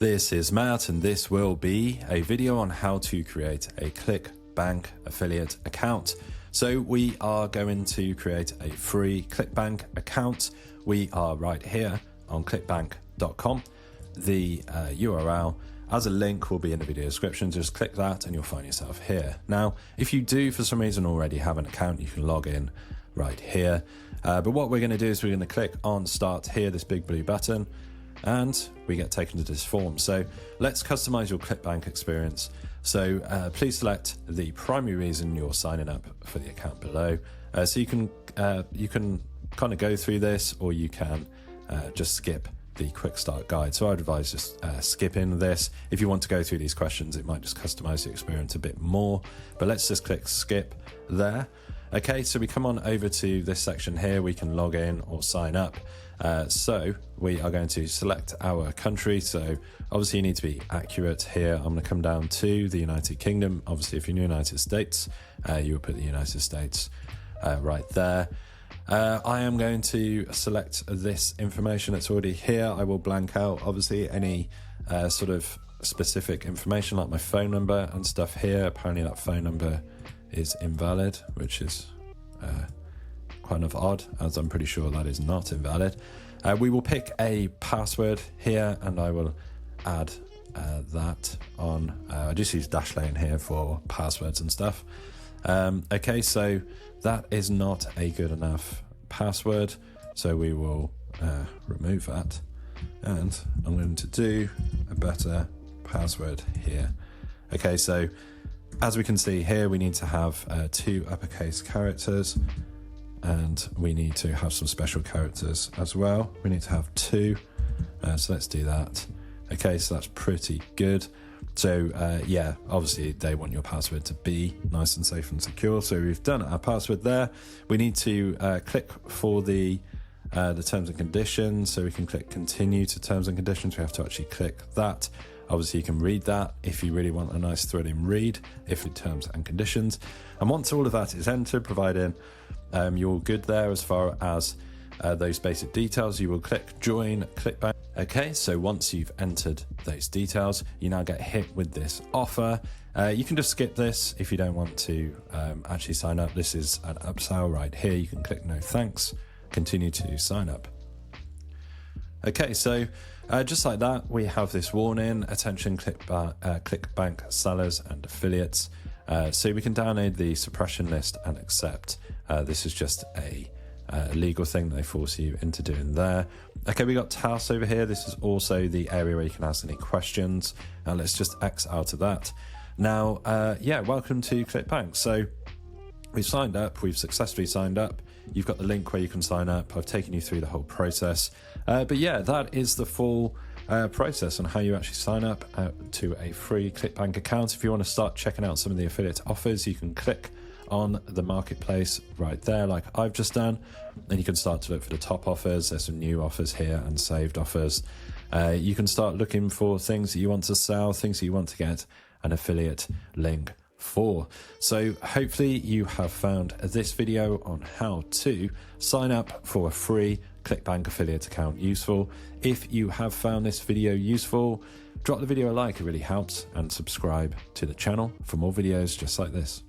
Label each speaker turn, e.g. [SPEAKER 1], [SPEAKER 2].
[SPEAKER 1] This is Matt, and this will be a video on how to create a ClickBank affiliate account. So we are going to create a free ClickBank account. We are right here on clickbank.com. The URL as a link will be in the video description. Just click that and you'll find yourself here. Now, if you do for some reason already have an account, you can log in right here. But what we're going to do is we're going to click on start here, this big blue button, and we get taken to this form. So let's customize your ClickBank experience. So please select the primary reason you're signing up for the account below. So you can kind of go through this, or you can just skip the quick start guide. So I'd advise just skipping this. If you want to go through these questions, it might just customize the experience a bit more, but let's just click skip there. Okay, so we come on over to this section here. We can log in or sign up. So we are going to select our country. So obviously you need to be accurate here. I'm going to come down to the United Kingdom. Obviously, if you're in the United States, you would put the United States right there. I am going to select this information that's already here. I will blank out obviously any sort of specific information like my phone number and stuff here. Apparently that phone number is invalid, which is kind of odd, as I'm pretty sure that is not invalid. We will pick a password here, and I will add that on. I just use Dashlane here for passwords and stuff. Okay, so that is not a good enough password, so we will remove that, and I'm going to do a better password here. Okay, so as we can see here, we need to have 2 uppercase characters, and we need to have some special characters as well. We need to have 2, so let's do that. Okay, so that's pretty good. So yeah, obviously they want your password to be nice and safe and secure. So we've done our password there. We need to click for the terms and conditions. So we can click continue to terms and conditions. We have to actually click that. Obviously you can read that if you really want a nice thrilling read, if it terms and conditions. And once all of that is entered, providing you're good there as far as those basic details, you will click join ClickBank. Okay, so once you've entered those details, you now get hit with this offer. You can just skip this if you don't want to actually sign up. This is an upsell right here. You can click no thanks, continue to sign up. Okay, so just like that, we have this warning, attention ClickBank sellers and affiliates. So we can download the suppression list and accept. This is just a legal thing that they force you into doing there. Okay, we got tasks over here. This is also the area where you can ask any questions. And let's just X out of that. Now, yeah, welcome to ClickBank. So we've signed up, we've successfully signed up. You've got the link where you can sign up. I've taken you through the whole process. But yeah, that is the full process on how you actually sign up to a free ClickBank account. If you want to start checking out some of the affiliate offers, you can click on the marketplace right there like I've just done, and you can start to look for the top offers. There's some new offers here and saved offers. You can start looking for things that you want to sell, things that you want to get an affiliate link for. So hopefully you have found this video on how to sign up for a free ClickBank affiliate account useful. If you have found this video useful, drop the video a like, it really helps, and subscribe to the channel for more videos just like this.